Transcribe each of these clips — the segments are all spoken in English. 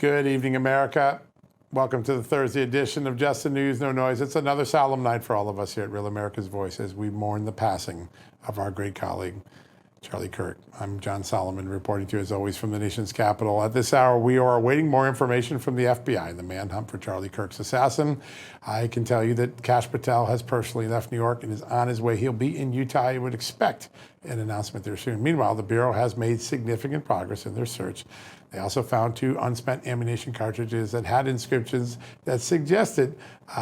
Good evening, America. Welcome to the Thursday edition of Just the News, No Noise. It's another solemn night for all of us here at Real America's Voice as we mourn the passing of our great colleague, Charlie Kirk. I'm John Solomon, reporting to you as always from the nation's capital. At this hour, we are awaiting more information from the FBI, the manhunt for Charlie Kirk's assassin. I can tell you that Kash Patel has personally left New York and is on his way. He'll be in Utah. You would expect an announcement there soon. Meanwhile, the Bureau has made significant progress in their search. They also found 2 unspent ammunition cartridges that had inscriptions that suggested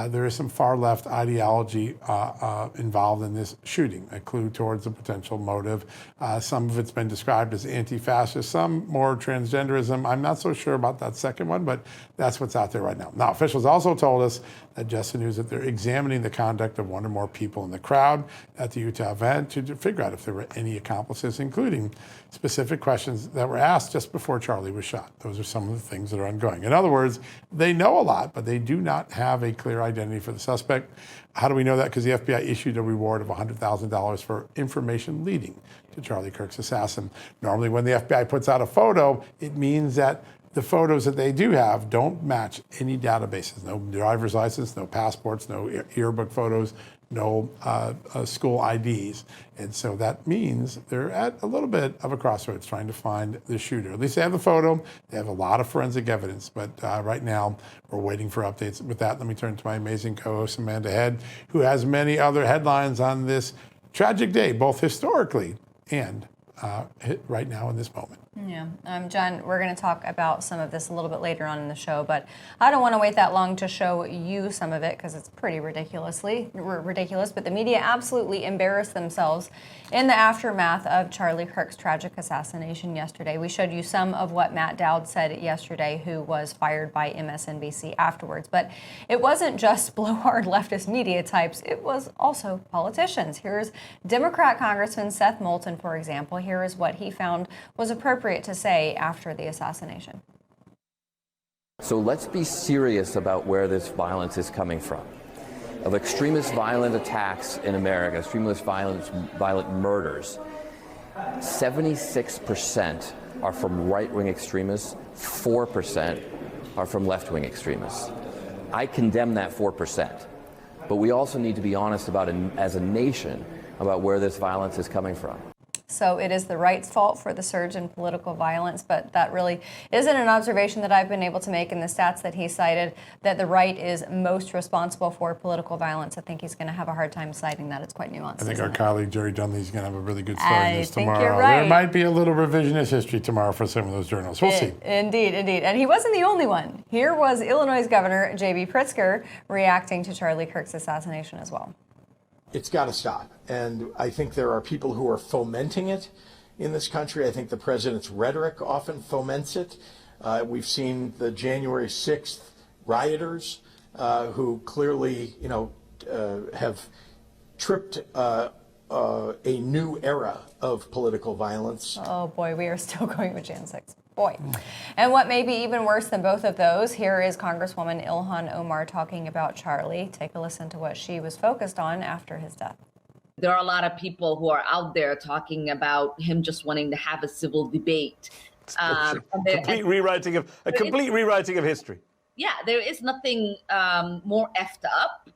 there is some far-left ideology involved in this shooting, a clue towards a potential motive. Some of it's been described as anti-fascist, some more transgenderism. I'm not so sure about that second one, but that's what's out there right now. Now, officials also told us at Just the News that they're examining the conduct of one or more people in the crowd at the Utah event to figure out if there were any accomplices, including specific questions that were asked just before Charlie was shot. Those are some of the things that are ongoing. In other words, they know a lot, but they do not have a clear identity for the suspect. How do we know that? Because the FBI issued a reward of $100,000 for information leading to Charlie Kirk's assassin. Normally, when the FBI puts out a photo, it means that the photos that they do have don't match any databases. No driver's license, no passports, no yearbook photos, no school IDs. And so that means they're at a little bit of a crossroads trying to find the shooter. At least they have the photo. They have a lot of forensic evidence. But right now, we're waiting for updates. With that, let me turn to my amazing co-host, Amanda Head, who has many other headlines on this tragic day, both historically and right now in this moment. Yeah, John, we're going to talk about some of this a little bit later on in the show, but I don't want to wait that long to show you some of it because it's pretty ridiculous, but the media absolutely embarrassed themselves in the aftermath of Charlie Kirk's tragic assassination yesterday. We showed you some of what Matt Dowd said yesterday, who was fired by MSNBC afterwards, but it wasn't just blowhard leftist media types, it was also politicians. Here's Democrat Congressman Seth Moulton, for example. Here is what he found was appropriate to say after the assassination. So let's be serious about where this violence is coming from. Of extremist violent attacks in America, extremist violent murders, 76% are from right-wing extremists, 4% are from left-wing extremists. I condemn that 4%, but we also need to be honest about, as a nation, about where this violence is coming from. So it is the right's fault for the surge in political violence, but that really isn't an observation that I've been able to make in the stats that he cited, that the right is most responsible for political violence. I think he's going to have a hard time citing that. It's quite nuanced. I think our colleague Jerry Dunley is going to have a really good story on this tomorrow. You're right. There might be a little revisionist history tomorrow for some of those journals. We'll see. Indeed. And he wasn't the only one. Here was Illinois Governor J.B. Pritzker reacting to Charlie Kirk's assassination as well. It's got to stop. And I think there are people who are fomenting it in this country. I think the president's rhetoric often foments it. We've seen the January 6th rioters who clearly, have tripped a new era of political violence. Oh, boy, we are still going with Jan 6. Boy. And what may be even worse than both of those, here is Congresswoman Ilhan Omar talking about Charlie. Take a listen to what she was focused on after his death. There are a lot of people who are out there talking about him just wanting to have a civil debate. Complete rewriting of history. Yeah, there is nothing more effed up,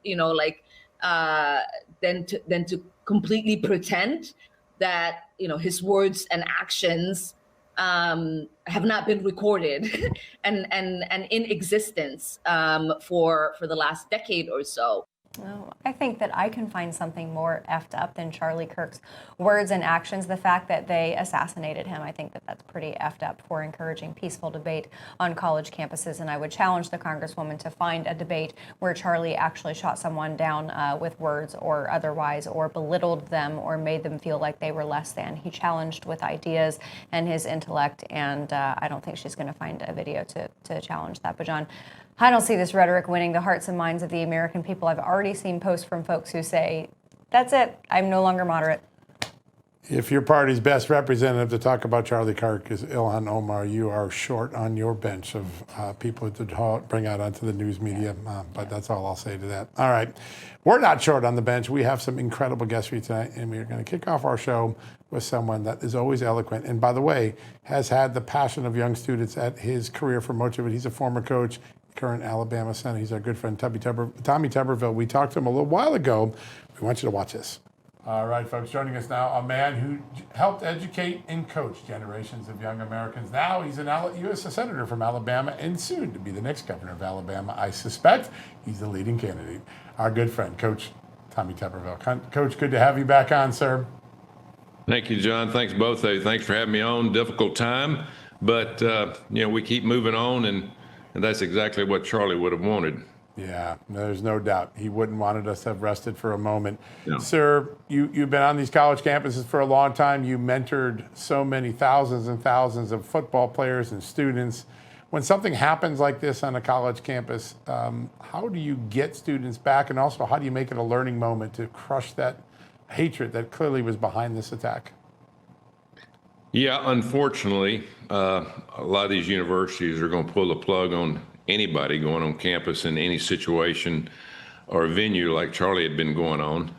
than to completely pretend that, his words and actions have not been recorded and in existence for the last decade or so. Well, I think that I can find something more effed up than Charlie Kirk's words and actions. The fact that they assassinated him, I think that that's pretty effed up for encouraging peaceful debate on college campuses. And I would challenge the Congresswoman to find a debate where Charlie actually shot someone down with words or otherwise, or belittled them or made them feel like they were less than. He challenged with ideas and his intellect, and I don't think she's going to find a video to challenge that. But John, I don't see this rhetoric winning the hearts and minds of the American people. I've already seen posts from folks who say, that's it, I'm no longer moderate. If your party's best representative to talk about Charlie Kirk is Ilhan Omar, you are short on your bench of people to bring out onto the news media. But that's all I'll say to that. All right. We're not short on the bench. We have some incredible guests for you tonight, and we are going to kick off our show with someone that is always eloquent. And by the way, has had the passion of young students at his career for much of it. He's a former coach, current Alabama Senator. He's our good friend, Tommy Tuberville. We talked to him a little while ago. We want you to watch this. All right, folks, joining us now, a man who helped educate and coach generations of young Americans. Now he's an U.S. Senator from Alabama and soon to be the next governor of Alabama. I suspect he's the leading candidate. Our good friend, Coach Tommy Tuberville. Coach, good to have you back on, sir. Thank you, John. Thanks, both of you. Thanks for having me on. Difficult time, but, we keep moving on, and that's exactly what Charlie would have wanted. Yeah, there's no doubt. He wouldn't wanted us to have rested for a moment. No. Sir, you've been on these college campuses for a long time. You mentored so many thousands and thousands of football players and students. When something happens like this on a college campus, how do you get students back? And also, how do you make it a learning moment to crush that hatred that clearly was behind this attack? Yeah, unfortunately, a lot of these universities are going to pull the plug on anybody going on campus in any situation or venue like Charlie had been going on.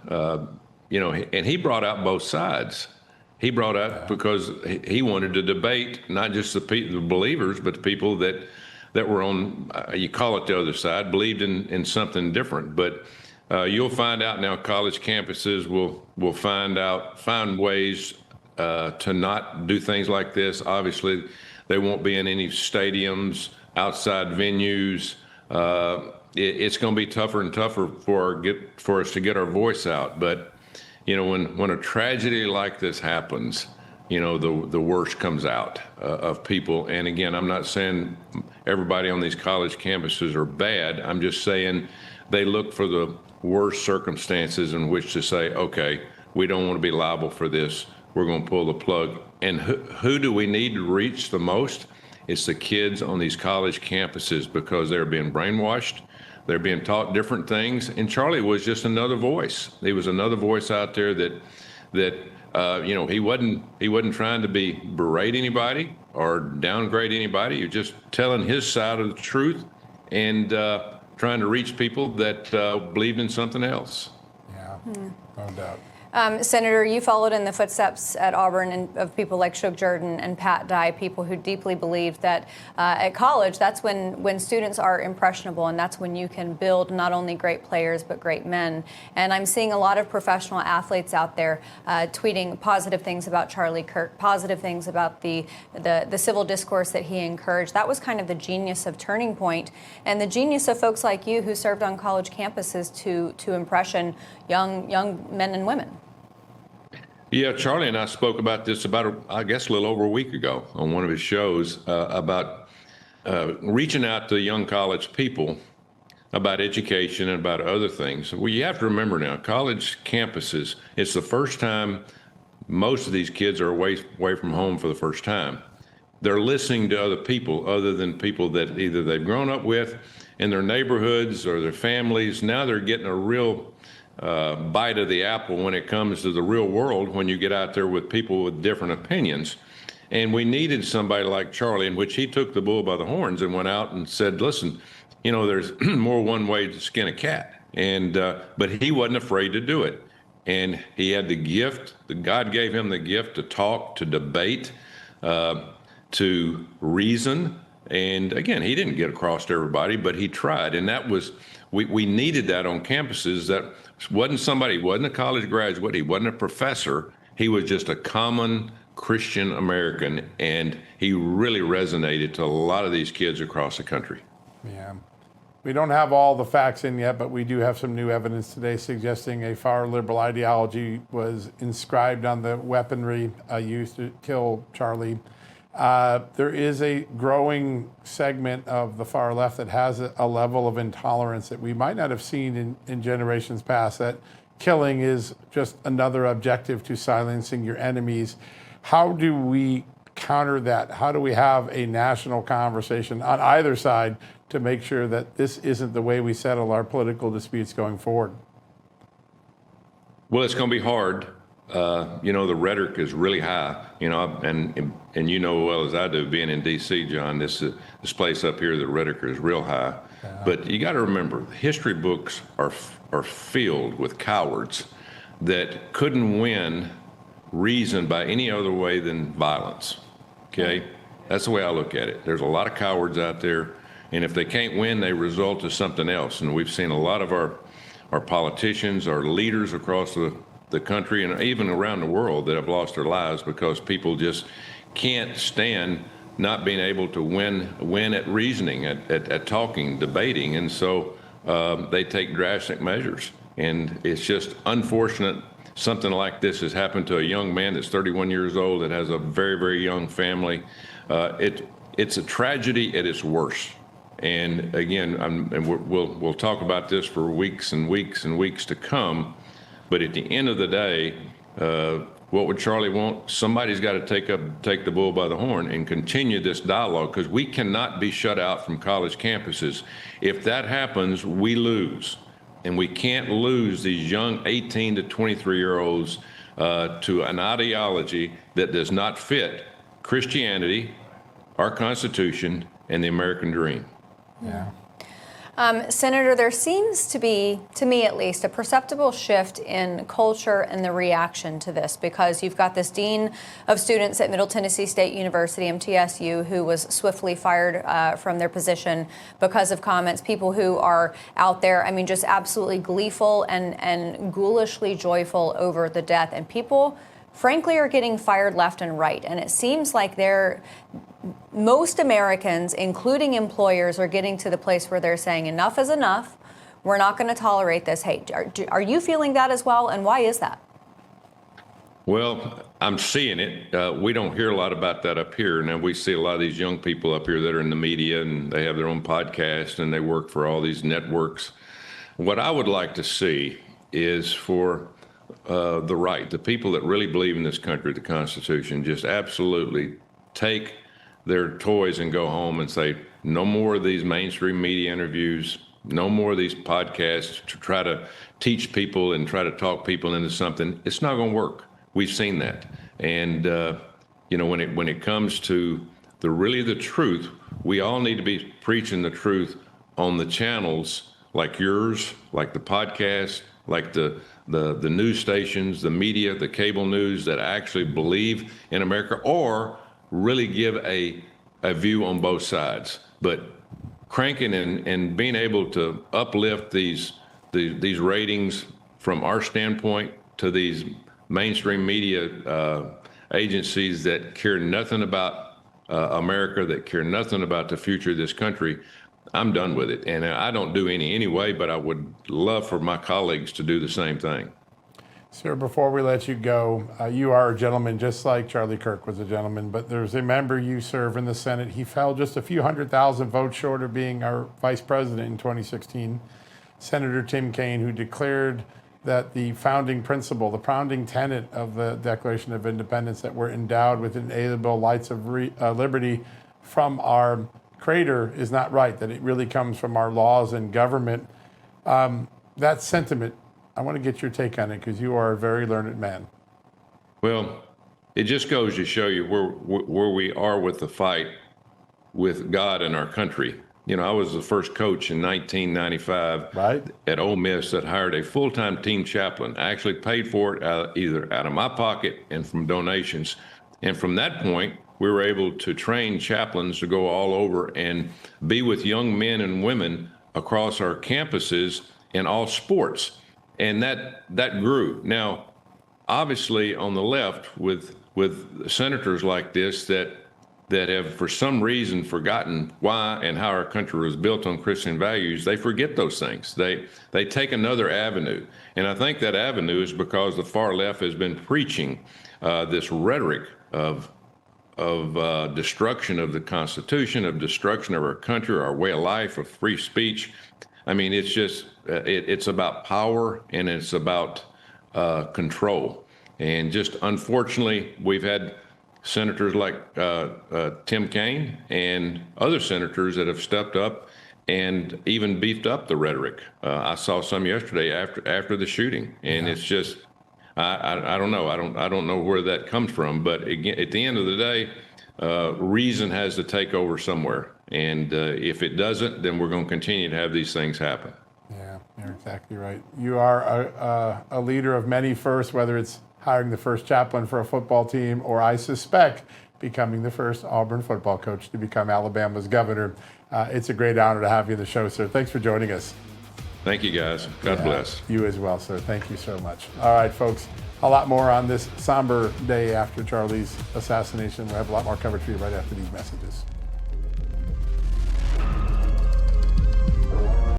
And he brought out both sides. He brought out because he wanted to debate not just the believers, but the people that were on, you call it the other side, believed in something different. But you'll find out now college campuses will find ways to not do things like this. Obviously, they won't be in any stadiums, outside venues. It's going to be tougher and tougher for us to get our voice out. But when a tragedy like this happens, the worst comes out of people. And again, I'm not saying everybody on these college campuses are bad. I'm just saying they look for the worst circumstances in which to say, okay, we don't want to be liable for this. We're going to pull the plug. And who do we need to reach the most? It's the kids on these college campuses because they're being brainwashed. They're being taught different things. And Charlie was just another voice. He was another voice out there that he wasn't trying to berate anybody or downgrade anybody. He was just telling his side of the truth and trying to reach people that believed in something else. Yeah, no doubt. Senator, you followed in the footsteps at Auburn and of people like Shug Jordan and Pat Dye, people who deeply believed that at college, that's when students are impressionable, and that's when you can build not only great players but great men. And I'm seeing a lot of professional athletes out there tweeting positive things about Charlie Kirk, positive things about the civil discourse that he encouraged. That was kind of the genius of Turning Point, and the genius of folks like you who served on college campuses to impression young men and women. Yeah, Charlie and I spoke about this a little over a week ago on one of his shows about reaching out to young college people about education and about other things. Well, you have to remember now, college campuses, it's the first time most of these kids are away from home for the first time. They're listening to other people other than people that either they've grown up with in their neighborhoods or their families. Now they're getting a real bite of the apple when it comes to the real world, when you get out there with people with different opinions. And we needed somebody like Charlie, in which he took the bull by the horns and went out and said, listen, there's more one way to skin a cat. And but he wasn't afraid to do it. And he had the gift, God gave him the gift to talk, to debate, to reason. And again, he didn't get across to everybody, but he tried. And that was, we needed that on campuses. That wasn't a college graduate, he wasn't a professor, he was just a common Christian American, and he really resonated to a lot of these kids across the country. Yeah. We don't have all the facts in yet, but we do have some new evidence today suggesting a far liberal ideology was inscribed on the weaponry used to kill Charlie. There is a growing segment of the far left that has a level of intolerance that we might not have seen in generations past, that killing is just another objective to silencing your enemies. How do we counter that? How do we have a national conversation on either side to make sure that this isn't the way we settle our political disputes going forward? Well, it's going to be hard. the rhetoric is really high, and you know well as I do, being in D.C., John, this place up here, the rhetoric is real high. Yeah. But you got to remember, history books are filled with cowards that couldn't win reason by any other way than violence. Okay, that's the way I look at it. There's a lot of cowards out there, and if they can't win, they result to something else. And we've seen a lot of our politicians, our leaders across the country and even around the world that have lost their lives because people just can't stand not being able to win at reasoning, at talking, debating, and so they take drastic measures. And it's just unfortunate something like this has happened to a young man that's 31 years old that has a very, very young family. It's a tragedy at its worst. And again, we'll talk about this for weeks and weeks and weeks to come. But at the end of the day, what would Charlie want? Somebody's got to take the bull by the horn and continue this dialogue, because we cannot be shut out from college campuses. If that happens, we lose. And we can't lose these young 18 to 23-year-olds to an ideology that does not fit Christianity, our Constitution, and the American dream. Yeah. Senator, there seems to be, to me at least, a perceptible shift in culture and the reaction to this, because you've got this dean of students at Middle Tennessee State University, MTSU, who was swiftly fired from their position because of comments, people who are out there, I mean, just absolutely gleeful and ghoulishly joyful over the death. And people, frankly, are getting fired left and right. And it seems like most Americans, including employers, are getting to the place where they're saying enough is enough. We're not going to tolerate this hate. Are you feeling that as well? And why is that? Well, I'm seeing it. We don't hear a lot about that up here. Now, we see a lot of these young people up here that are in the media, and they have their own podcast, and they work for all these networks. What I would like to see is for the right, the people that really believe in this country, the Constitution, just absolutely take their toys and go home and say, no more of these mainstream media interviews, no more of these podcasts to try to teach people and try to talk people into something. It's not going to work. We've seen that. And, when it comes to the truth, we all need to be preaching the truth on the channels like yours, like the podcast, like the news stations, the media, the cable news that actually believe in America, or really give a view on both sides. But cranking and being able to uplift these ratings from our standpoint to these mainstream media agencies that care nothing about America, that care nothing about the future of this country, I'm done with it. And I don't do any anyway, but I would love for my colleagues to do the same thing. Sir, before we let you go, you are a gentleman just like Charlie Kirk was a gentleman, but there's a member you serve in the Senate. He fell just a few 100,000 votes short of being our vice president in 2016, Senator Tim Kaine, who declared that the founding principle, the founding tenet of the Declaration of Independence, that we're endowed with inalienable rights of liberty from our Creator, is not right, that it really comes from our laws and government. That sentiment, I want to get your take on it, because you are a very learned man. Well, it just goes to show you where we are with the fight with God and our country. I was the first coach in 1995 at Ole Miss that hired a full-time team chaplain. I actually paid for it either out of my pocket and from donations. And from that point, we were able to train chaplains to go all over and be with young men and women across our campuses in all sports. And that grew. Now, obviously, on the left, with senators like this that have for some reason forgotten why and how our country was built on Christian values, they forget those things. They take another avenue. And I think that avenue is because the far left has been preaching this rhetoric of destruction of the Constitution, of destruction of our country, our way of life, of free speech. I mean, it's just, it's about power and it's about control. And just unfortunately, we've had senators like Tim Kaine and other senators that have stepped up and even beefed up the rhetoric. I saw some yesterday after the shooting, and it's just, I don't know. I don't know where that comes from. But again, at the end of the day, reason has to take over somewhere. And if it doesn't, then we're going to continue to have these things happen. Yeah, you're exactly right. You are a leader of many firsts, whether it's hiring the first chaplain for a football team, or I suspect becoming the first Auburn football coach to become Alabama's governor. It's a great honor to have you on the show, sir. Thanks for joining us. Thank you, guys. God bless. You as well, sir. Thank you so much. All right, folks, a lot more on this somber day after Charlie's assassination. We'll have a lot more coverage for you right after these messages.